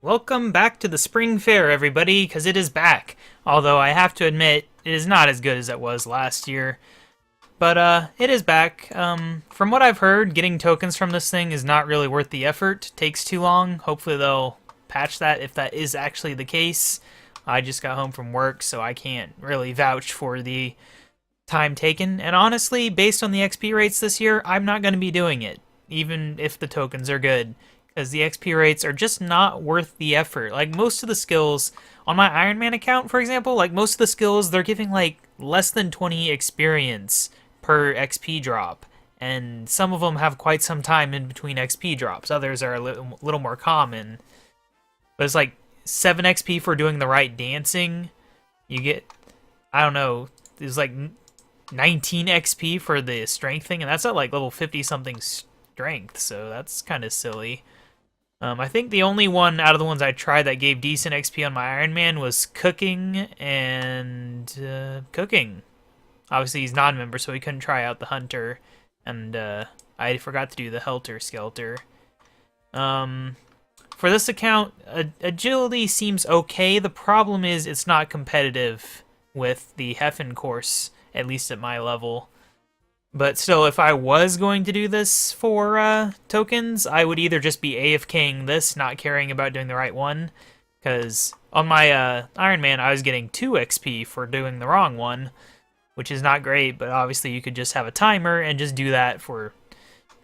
Welcome back to the Spring Fair, everybody, because it is back. Although I have to admit, it is not as good as it was last year. But, it is back. From what I've heard, getting tokens from this thing is not really worth the effort. Takes too long. Hopefully they'll patch that if that is actually the case. I just got home from work, so I can't really vouch for the time taken. And honestly, based on the XP rates this year, I'm not going to be doing it, even if the tokens are good, because the XP rates are just not worth the effort. Like, most of the skills on my Iron Man account, for example, like, most of the skills, they're giving, like, less than 20 experience per XP drop. And some of them have quite some time in between XP drops. Others are a little more common. But it's like 7 XP for doing the right dancing. You get, I don't know, there's like 19 XP for the strength thing, and that's at like level 50 something strength, so that's kind of silly. I think the only one out of the ones I tried that gave decent XP on my Iron Man was cooking and cooking. Obviously he's non-member, so he couldn't try out the hunter, and I forgot to do the helter skelter. For this account, agility seems okay. The problem is it's not competitive with the Heffen course, at least at my level. But still, if I was going to do this for tokens, I would either just be AFKing this, not caring about doing the right one, because on my Iron Man, I was getting 2 XP for doing the wrong one, which is not great, but obviously you could just have a timer and just do that for,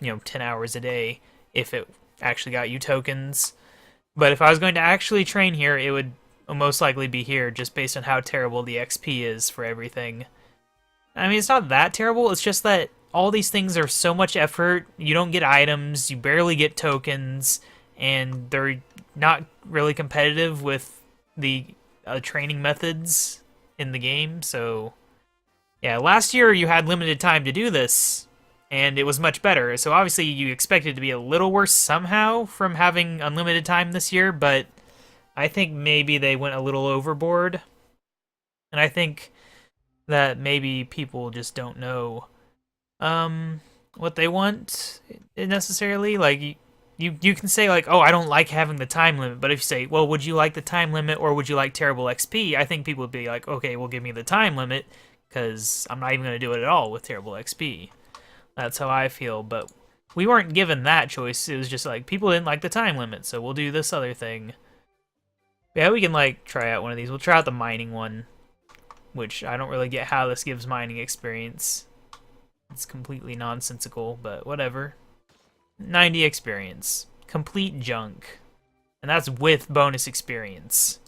10 hours a day if it actually got you tokens. But if I was going to actually train here, it would most likely be here, just based on how terrible the XP is for everything. I mean, it's not that terrible, it's just that all these things are so much effort, you don't get items, you barely get tokens, and they're not really competitive with the training methods in the game, so... Yeah, last year you had limited time to do this, and it was much better, so obviously you expect it to be a little worse somehow from having unlimited time this year, but I think maybe they went a little overboard, and I think that maybe people just don't know what they want necessarily. Like, you can say, like, oh, I don't like having the time limit, but if you say, well, would you like the time limit or would you like terrible XP, I think people would be like, okay, well, give me the time limit, because I'm not even going to do it at all with terrible XP. That's how I feel, but we weren't given that choice. It was just like, people didn't like the time limit, so we'll do this other thing. Yeah, we can, like, try out one of these. We'll try out the mining one, which I don't really get how this gives mining experience. It's completely nonsensical, but whatever. 90 experience. Complete junk. And that's with bonus experience.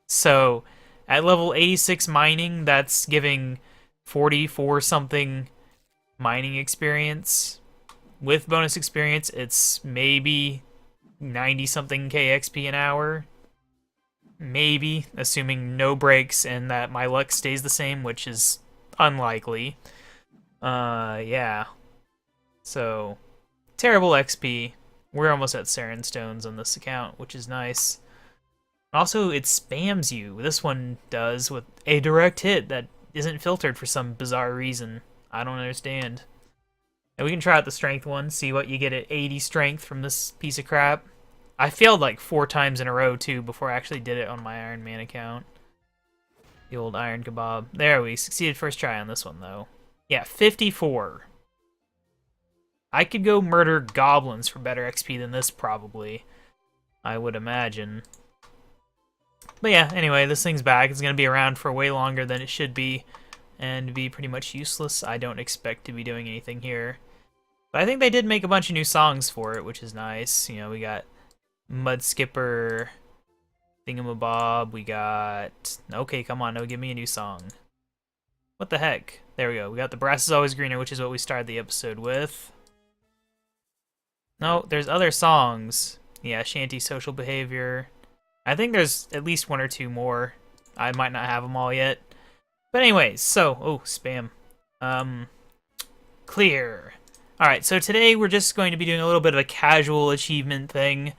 So, at level 86 mining, that's giving 44 something mining experience. With bonus experience, it's maybe 90 something KXP an hour. Maybe, assuming no breaks and that my luck stays the same, which is unlikely. Yeah. So, terrible XP. We're almost at Saren Stones on this account, which is nice. Also, it spams you. This one does with a direct hit that isn't filtered for some bizarre reason. I don't understand. And we can try out the strength one, see what you get at 80 strength from this piece of crap. I failed like 4 times in a row, too, before I actually did it on my Iron Man account. The old Iron KaBob. There, we succeeded first try on this one, though. Yeah, 54. I could go murder goblins for better XP than this, probably. I would imagine. But yeah, anyway, this thing's back. It's going to be around for way longer than it should be, and be pretty much useless. I don't expect to be doing anything here. But I think they did make a bunch of new songs for it, which is nice. We got Mud Skipper, Thingamabob, we got... Okay, come on, no, give me a new song. What the heck? There we go. We got The Grass is Always Greener, which is what we started the episode with. No, there's other songs. Yeah, Shanty Social Behavior. I think there's at least 1 or 2 more. I might not have them all yet. But anyways, so... Oh, spam. Clear. Alright, so today we're just going to be doing a little bit of a casual achievement thing.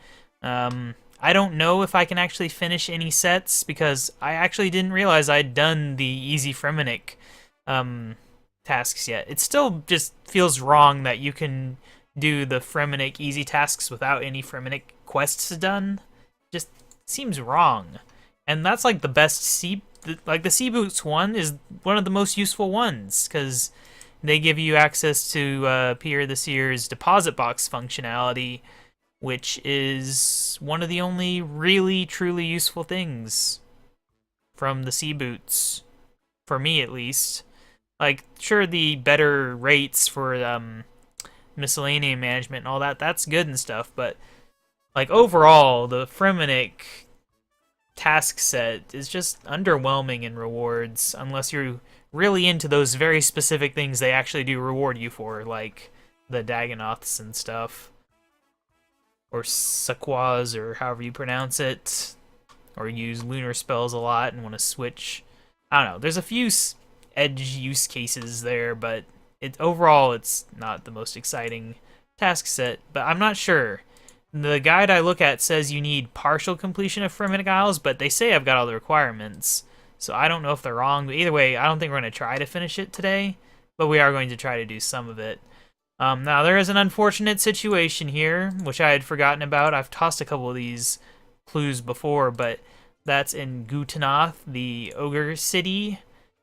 I don't know if I can actually finish any sets, because I actually didn't realize I'd done the Easy Fremenic tasks yet. It still just feels wrong that you can do the Fremenic easy tasks without any Fremenic quests done. Just seems wrong. And that's like the best like the Sea Boots one is one of the most useful ones because they give you access to Pierre the Seer's deposit box functionality, which is one of the only really truly useful things from the Sea Boots, for me at least. Like, sure, the better rates for miscellaneous management and all that, that's good and stuff, but like overall, the Fremenic task set is just underwhelming in rewards unless you're really into those very specific things they actually do reward you for, like the Dagonoths and stuff. Or Sequoias, or however you pronounce it. Or use lunar spells a lot and want to switch. I don't know. There's a few edge use cases there, but overall it's not the most exciting task set. But I'm not sure. The guide I look at says you need partial completion of Fremenic Isles, but they say I've got all the requirements. So I don't know if they're wrong, but either way, I don't think we're going to try to finish it today, but we are going to try to do some of it. Now, there is an unfortunate situation here, which I had forgotten about. I've tossed a couple of these clues before, but that's in Gutanath, the Ogre City,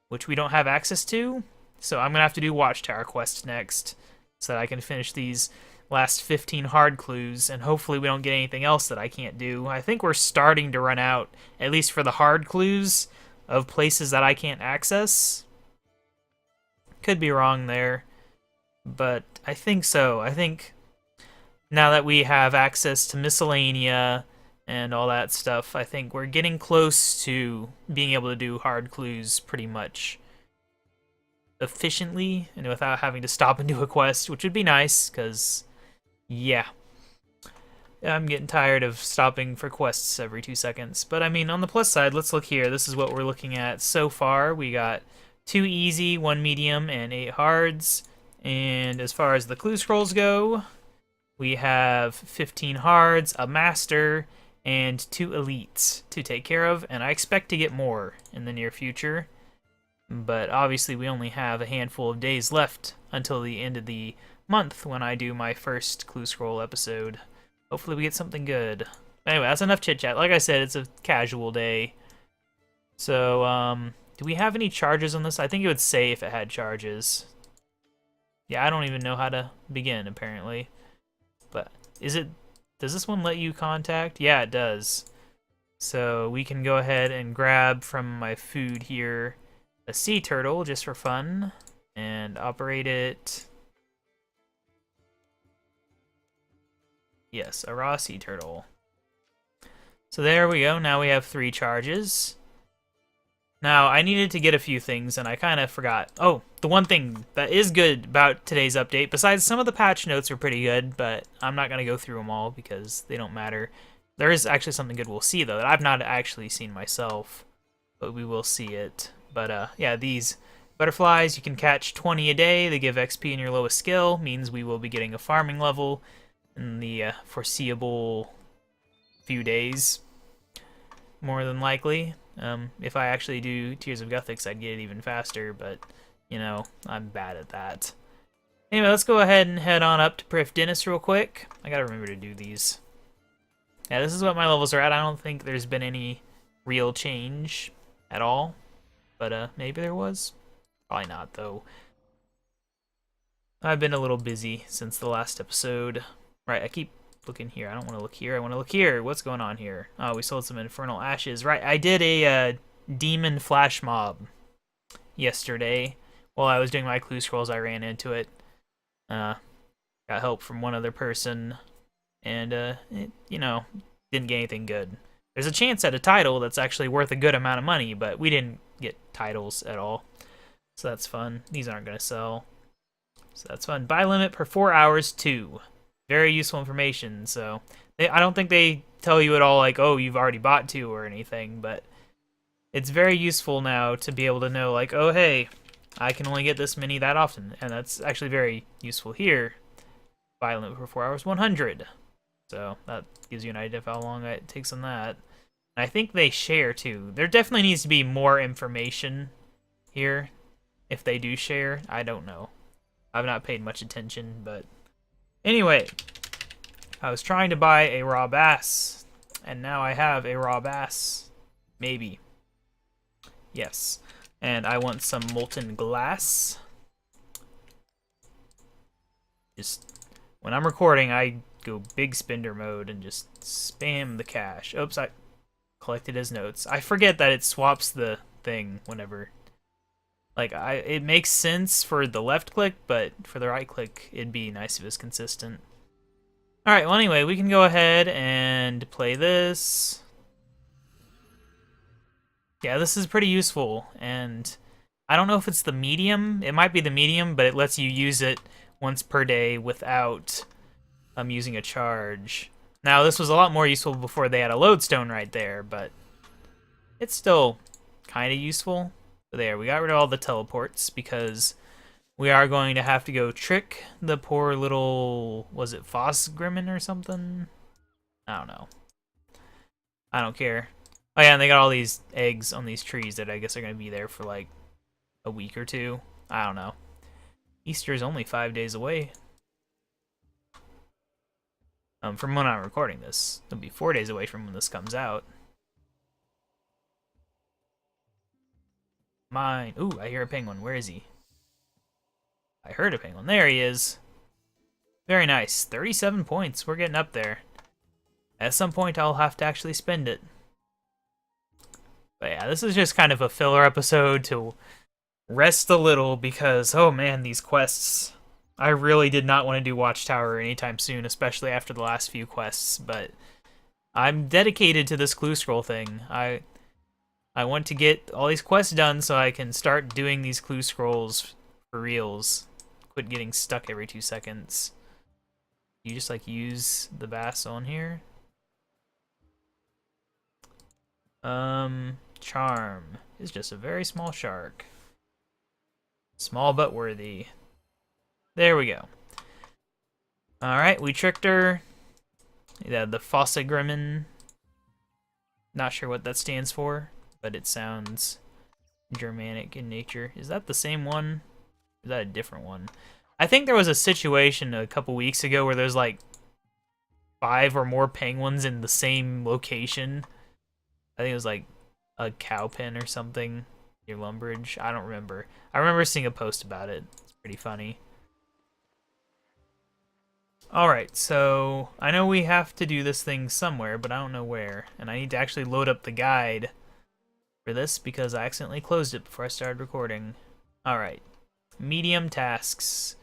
which we don't have access to. So I'm going to have to do Watchtower Quest next, so that I can finish these last 15 hard clues, and hopefully we don't get anything else that I can't do. I think we're starting to run out, at least for the hard clues, of places that I can't access. Could be wrong there, but I think so. I think now that we have access to Miscellanea and all that stuff, I think we're getting close to being able to do hard clues pretty much efficiently and without having to stop and do a quest, which would be nice, because yeah, I'm getting tired of stopping for quests every 2 seconds. But I mean, on the plus side, let's look here. This is what we're looking at so far. We got 2 easy, 1 medium, and 8 hards. And as far as the clue scrolls go, we have 15 hards, a master, and 2 elites to take care of. And I expect to get more in the near future. But obviously we only have a handful of days left until the end of the month when I do my first clue scroll episode. Hopefully we get something good. Anyway, that's enough chit chat. Like I said, it's a casual day. So, do we have any charges on this? I think it would say if it had charges. Yeah, I don't even know how to begin, apparently. But does this one let you contact? Yeah, it does. So we can go ahead and grab from my food here a sea turtle just for fun and operate it. Yes, a raw sea turtle. So there we go. Now we have 3 charges. Now, I needed to get a few things, and I kind of forgot. Oh, the one thing that is good about today's update, besides some of the patch notes are pretty good, but I'm not going to go through them all because they don't matter. There is actually something good we'll see, though, that I've not actually seen myself, but we will see it. But, yeah, these butterflies, you can catch 20 a day. They give XP in your lowest skill, means we will be getting a farming level in the foreseeable few days, more than likely. If I actually do Tears of Guthix, I'd get it even faster, but, you know, I'm bad at that. Anyway, let's go ahead and head on up to Prif Dennis real quick. I gotta remember to do these. Yeah, this is what my levels are at. I don't think there's been any real change at all, but maybe there was. Probably not, though. I've been a little busy since the last episode. Right, I keep looking here. I don't want to look here. I want to look here. What's going on here? Oh, we sold some Infernal Ashes. Right, I did a Demon Flash Mob yesterday. While I was doing my clue scrolls, I ran into it. Got help from one other person. And, it, you know, didn't get anything good. There's a chance at a title that's actually worth a good amount of money, but we didn't get titles at all. So that's fun. These aren't going to sell. So that's fun. Buy limit per 4 hours, 2. Very useful information. So I don't think they tell you at all like, oh, you've already bought 2 or anything, but it's very useful now to be able to know like, oh, hey, I can only get this many that often. And that's actually very useful here. Buy limit for 4 hours, 100. So that gives you an idea of how long it takes on that. And I think they share too. There definitely needs to be more information here. If they do share, I don't know. I've not paid much attention, but anyway, I was trying to buy a raw bass, And now I have a raw bass. Maybe. Yes. And I want some molten glass. Just when I'm recording, I go big spender mode and just spam the cash. Oops, I collected his notes. I forget that it swaps the thing whenever. Like, it makes sense for the left click, but for the right click, it'd be nice if it was consistent. Alright, well anyway, we can go ahead and play this. Yeah, this is pretty useful, and I don't know if it's the medium. It might be the medium, but it lets you use it once per day without using a charge. Now, this was a lot more useful before they had a lodestone right there, but it's still kind of useful. So there, we got rid of all the teleports because we are going to have to go trick the poor little, was it Fosgrimmen or something? I don't know. I don't care. Oh yeah, and they got all these eggs on these trees that I guess are going to be there for like a week or two. I don't know. Easter's only 5 days away. From when I'm recording this. It'll be 4 days away from when this comes out. Mine. Ooh, I hear a penguin. Where is he? I heard a penguin. There he is. Very nice. 37 points. We're getting up there. At some point, I'll have to actually spend it. But yeah, this is just kind of a filler episode to rest a little because, oh man, these quests. I really did not want to do Watchtower anytime soon, especially after the last few quests, but I'm dedicated to this clue scroll thing. I want to get all these quests done so I can start doing these clue scrolls for reals. Quit getting stuck every 2 seconds. You just like use the bass on here. Charm is just a very small shark. Small but worthy. There we go. Alright, we tricked her. Yeah, the Fossagrimmen. Not sure what that stands for, but it sounds Germanic in nature. Is that the same one? Or is that a different one? I think there was a situation a couple weeks ago where there's like 5 or more penguins in the same location. I think it was like a cow pen or something near Lumbridge. I don't remember. I remember seeing a post about it. It's pretty funny. Alright, so I know we have to do this thing somewhere, but I don't know where. And I need to actually load up the guide for this because I accidentally closed it before I started recording. Alright, medium tasks.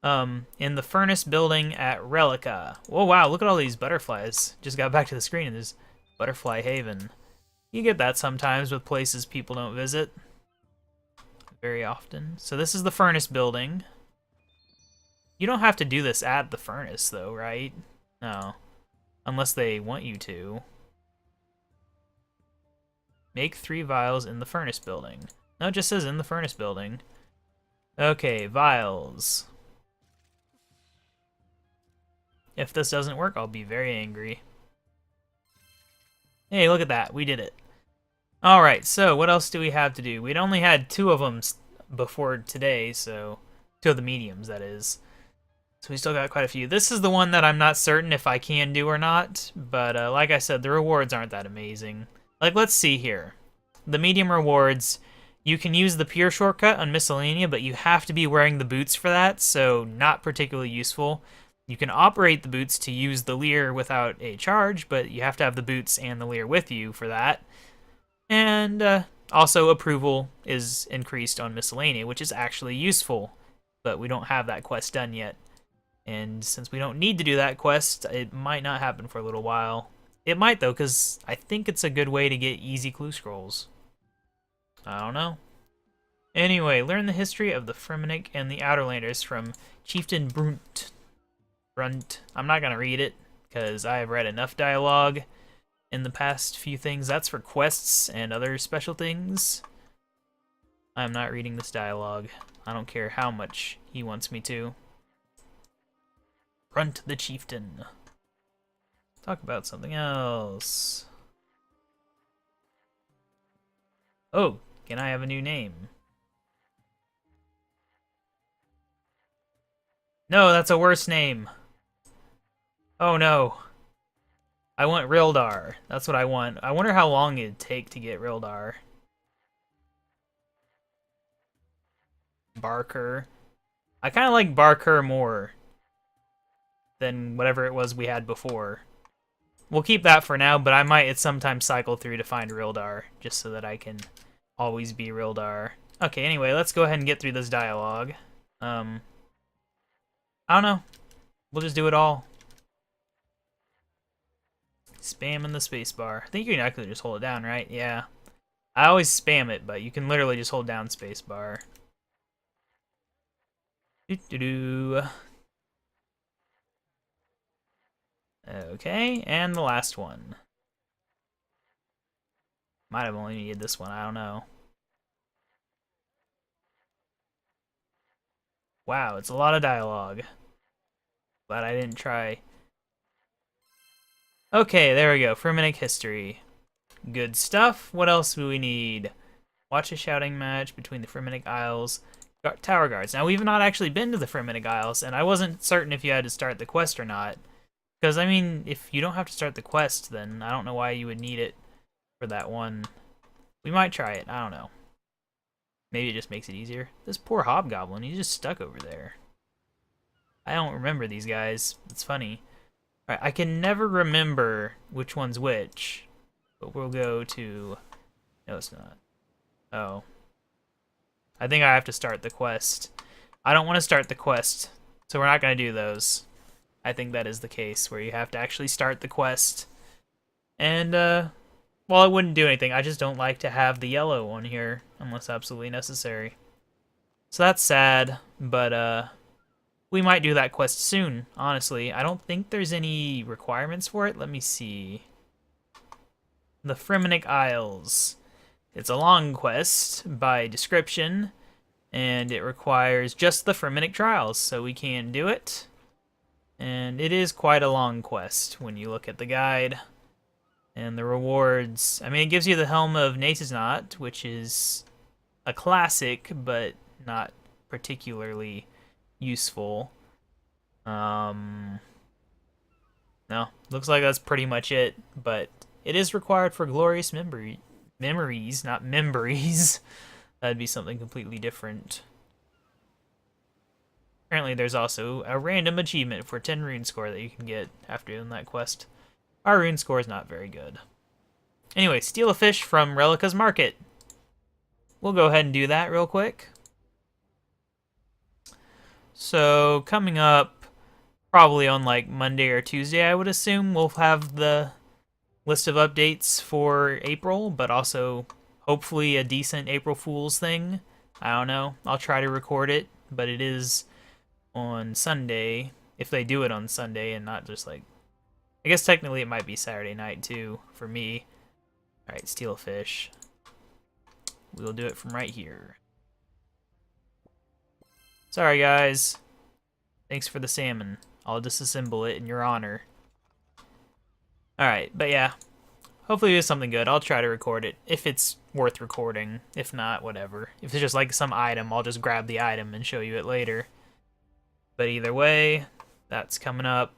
In the furnace building at Relica. Oh wow, look at all these butterflies. Just got back to the screen and there's Butterfly Haven. You get that sometimes with places people don't visit very often. So this is the furnace building. You don't have to do this at the furnace, though, right? No. Unless they want you to. Make 3 vials in the furnace building. No, it just says in the furnace building. Okay, vials. If this doesn't work, I'll be very angry. Hey, look at that. We did it. Alright, so what else do we have to do? We'd only had 2 of them before today, so 2 of the mediums, that is. So we still got quite a few. This is the one that I'm not certain if I can do or not, but like I said, the rewards aren't that amazing. Like, let's see here. The medium rewards, you can use the pure shortcut on Miscellanea, but you have to be wearing the boots for that, so not particularly useful. You can operate the boots to use the Leer without a charge, but you have to have the boots and the Leer with you for that. And also approval is increased on Miscellanea, which is actually useful, but we don't have that quest done yet. And since we don't need to do that quest, it might not happen for a little while. It might, though, because I think it's a good way to get easy clue scrolls. I don't know. Anyway, learn the history of the Fremennik and the Outerlanders from Chieftain Brunt. I'm not going to read it, because I have read enough dialogue in the past few things. That's for quests and other special things. I'm not reading this dialogue. I don't care how much he wants me to. Brunt the Chieftain. Talk about something else. Oh, can I have a new name? No, that's a worse name. Oh no. I want Rildar. That's what I want. I wonder how long it'd take to get Rildar. Barker. I kind of like Barker more than whatever it was we had before. We'll keep that for now, but I might at some time cycle through to find Rildar, just so that I can always be Rildar. Okay, anyway, let's go ahead and get through this dialogue. I don't know. We'll just do it all. Spamming the spacebar. I think you can actually just hold it down, right? Yeah. I always spam it, but you can literally just hold down spacebar. Doo-doo-doo. Okay, and the last one. Might have only needed this one, I don't know. Wow, it's a lot of dialogue. Glad I didn't try. Okay, there we go. Fremennik history. Good stuff. What else do we need? Watch a shouting match between the Fremennik Isles. Tower guards. Now, we've not actually been to the Fremennik Isles, and I wasn't certain if you had to start the quest or not. Because, I mean, if you don't have to start the quest, then I don't know why you would need it for that one. We might try it. I don't know. Maybe it just makes it easier. This poor hobgoblin, he's just stuck over there. I don't remember these guys. It's funny. Alright, I can never remember which one's which. But we'll go to... No, it's not. Oh. I think I have to start the quest. I don't want to start the quest, so we're not going to do those. I think that is the case, where you have to actually start the quest. And, well, it wouldn't do anything. I just don't like to have the yellow on here, unless absolutely necessary. So that's sad, but, we might do that quest soon, honestly. I don't think there's any requirements for it. Let me see. The Fremennik Isles. It's a long quest by description, and it requires just the Fremennik Trials, so we can do it. And it is quite a long quest when you look at the guide. And the rewards, I mean, it gives you the Helm of Natisnot, which is a classic, but not particularly useful. No, looks like that's pretty much it, but it is required for glorious memories, not memories. That'd be something completely different. Apparently there's also a random achievement for 10 rune score that you can get after doing that quest. Our rune score is not very good. Anyway, steal a fish from Relica's Market. We'll go ahead and do that real quick. So, coming up, probably on like Monday or Tuesday, I would assume, we'll have the list of updates for April, but also hopefully a decent April Fool's thing. I don't know. I'll try to record it, but it is on Sunday, if they do it on Sunday and not just like... I guess technically it might be Saturday night too, for me. Alright, steal a fish. We'll do it from right here. Sorry guys. Thanks for the salmon. I'll disassemble it in your honor. Alright, but yeah. Hopefully it's something good. I'll try to record it, if it's worth recording. If not, whatever. If it's just like some item, I'll just grab the item and show you it later. But either way, that's coming up.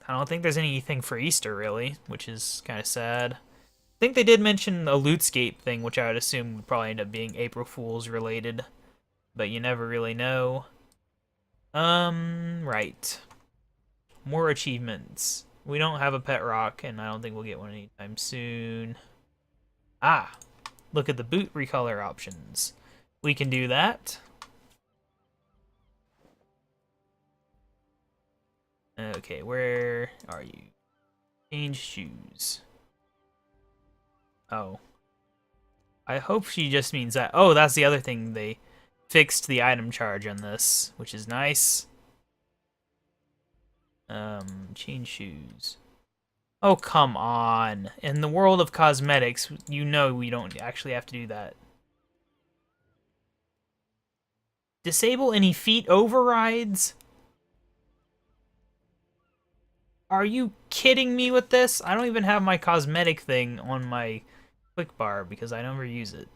I don't think there's anything for Easter, really, which is kind of sad. I think they did mention a RuneScape thing, which I would assume would probably end up being April Fool's related. But you never really know. Right. More achievements. We don't have a pet rock, and I don't think we'll get one anytime soon. Ah! Look at the boot recolor options. We can do that. Okay, where are you? Change shoes. Oh. I hope she just means that. Oh, that's the other thing. They fixed the item charge on this, which is nice. Change shoes. Oh, come on. In the world of cosmetics, you know we don't actually have to do that. Disable any feat overrides? Are you kidding me with this? I don't even have my cosmetic thing on my quick bar because I never use it.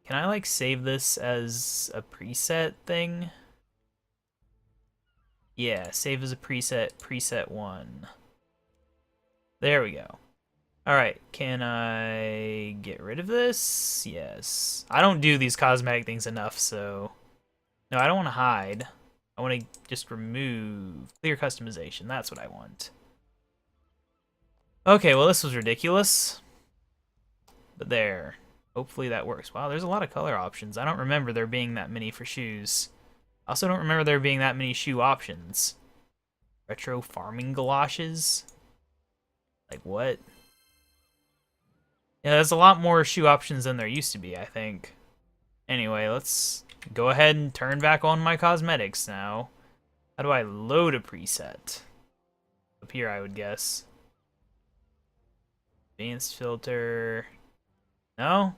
Can I, like, save this as a preset thing? Yeah, save as a preset, preset 1. There we go. Alright, can I get rid of this? Yes. I don't do these cosmetic things enough, so... No, I don't want to hide. I want to just remove clear customization. That's what I want. Okay, well this was ridiculous. But there. Hopefully that works. Wow, there's a lot of color options. I don't remember there being that many for shoes. I also don't remember there being that many shoe options. Retro farming galoshes? Like what? Yeah, there's a lot more shoe options than there used to be, I think. Anyway, let's go ahead and turn back on my cosmetics now. How do I load a preset? Up here, I would guess. Advanced filter. No?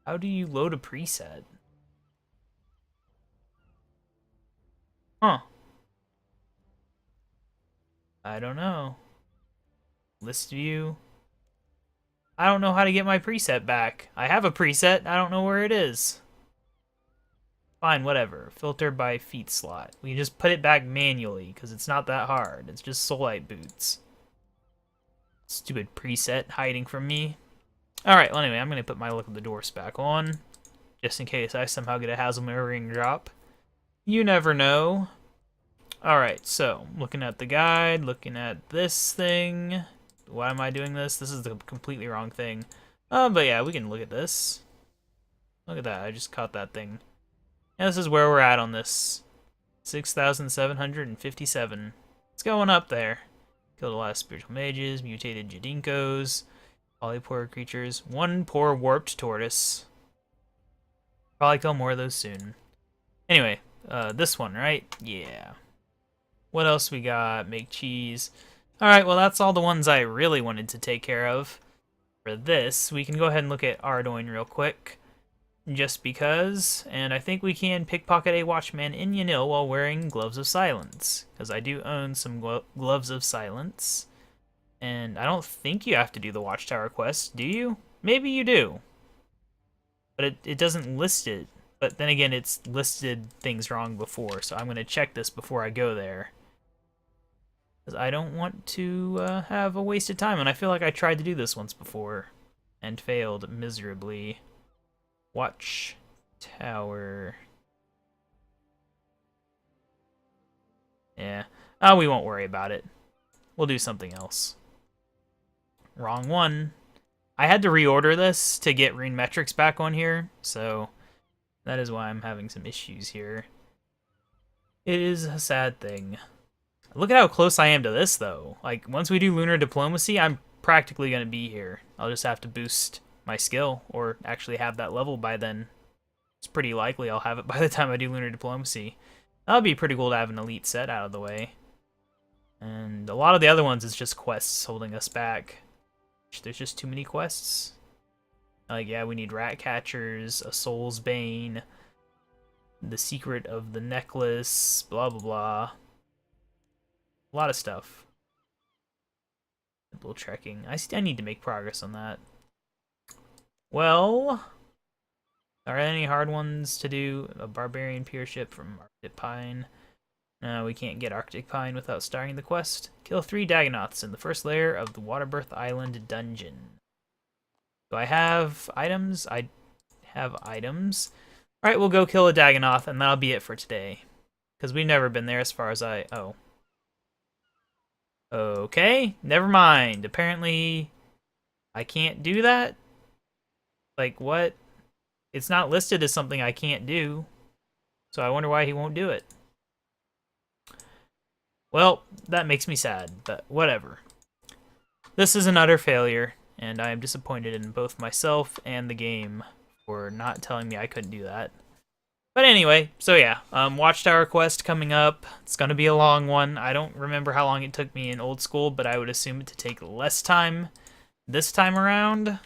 How do you load a preset? Huh. I don't know. List view. I don't know how to get my preset back. I have a preset, I don't know where it is. Fine, whatever. Filter by feet slot. We can just put it back manually, because it's not that hard. It's just Soulite boots. Stupid preset hiding from me. Alright, well anyway, I'm going to put my Look at the Dwarfs back on. Just in case I somehow get a Hazelmere ring drop. You never know. Alright, so, looking at the guide, looking at this thing. Why am I doing this? This is the completely wrong thing. But yeah, we can look at this. Look at that, I just caught that thing. And this is where we're at on this. 6,757. It's going up there. Killed a lot of spiritual mages, mutated Jadinkos, polypore creatures, one poor warped tortoise. Probably kill more of those soon. Anyway, this one, right? Yeah. What else we got? Make cheese. Alright, well that's all the ones I really wanted to take care of. For this, we can go ahead and look at Ardoin real quick. Just because, and I think we can pickpocket a watchman in Yanil while wearing Gloves of Silence. Because I do own some Gloves of Silence. And I don't think you have to do the Watchtower quest, do you? Maybe you do. But it doesn't list it. But then again, it's listed things wrong before, so I'm going to check this before I go there. Because I don't want to have a wasted time, and I feel like I tried to do this once before and failed miserably. Watchtower. Yeah. Oh, we won't worry about it. We'll do something else. Wrong one. I had to reorder this to get rune metrics back on here, so that is why I'm having some issues here. It is a sad thing. Look at how close I am to this, though. Like, once we do Lunar Diplomacy, I'm practically going to be here. I'll just have to boost my skill, or actually have that level by then. It's pretty likely I'll have it by the time I do Lunar Diplomacy. That'll be pretty cool to have an elite set out of the way. And a lot of the other ones is just quests holding us back. There's just too many quests. Like, yeah, we need rat catchers, a soul's bane, the secret of the necklace, blah blah blah. A lot of stuff. Temple trekking. I need to make progress on that. Well, are there any hard ones to do? A barbarian peership from Arctic Pine. No, we can't get Arctic Pine without starting the quest. Kill 3 Dagonoths in the first layer of the Waterbirth Island dungeon. Do I have items? I have items. Alright, we'll go kill a Dagonoth, and that'll be it for today. Because we've never been there as far as I... Oh. Okay, never mind. Apparently, I can't do that? Like, what? It's not listed as something I can't do. So I wonder why he won't do it. Well, that makes me sad, but whatever. This is an utter failure, and I am disappointed in both myself and the game for not telling me I couldn't do that. But anyway, so yeah, Watchtower quest coming up. It's going to be a long one. I don't remember how long it took me in Old School, but I would assume it to take less time this time around.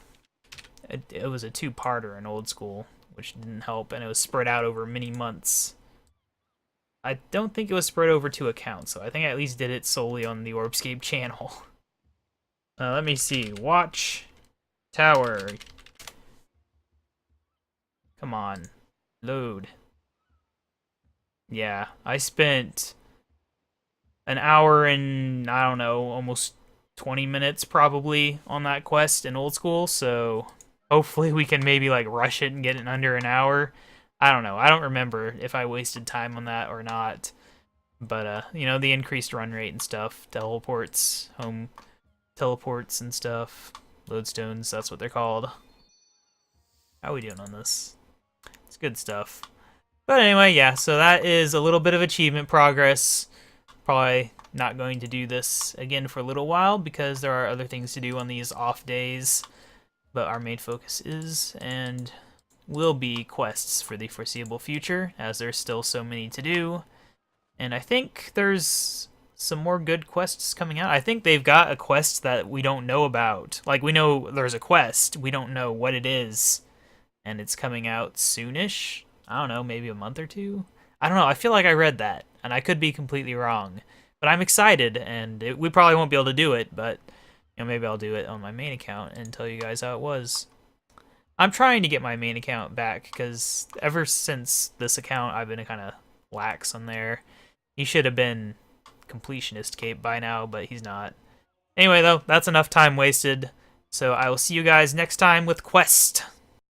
It was a 2-parter in Old School, which didn't help, and it was spread out over many months. I don't think it was spread over 2 accounts, so I think I at least did it solely on the RuneScape channel. Let me see. Watchtower. Come on. Load. Yeah, I spent an hour and, I don't know, almost 20 minutes probably on that quest in old school, so hopefully we can maybe like rush it and get it in under an hour. I don't know. I don't remember if I wasted time on that or not. But you know, the increased run rate and stuff, teleports, home teleports and stuff, lodestones, that's what they're called. How are we doing on this? It's good stuff. But anyway, yeah, so that is a little bit of achievement progress. Probably not going to do this again for a little while because there are other things to do on these off days. But our main focus is and will be quests for the foreseeable future, as there's still so many to do. And I think there's some more good quests coming out. I think they've got a quest that we don't know about. Like, we know there's a quest, we don't know what it is. And it's coming out soonish. I don't know, maybe a month or two? I don't know, I feel like I read that, and I could be completely wrong. But I'm excited, and we probably won't be able to do it, but you know, maybe I'll do it on my main account and tell you guys how it was. I'm trying to get my main account back, because ever since this account, I've been kind of lax on there. He should have been completionist Cape by now, but he's not. Anyway, though, that's enough time wasted. So I will see you guys next time with Quest.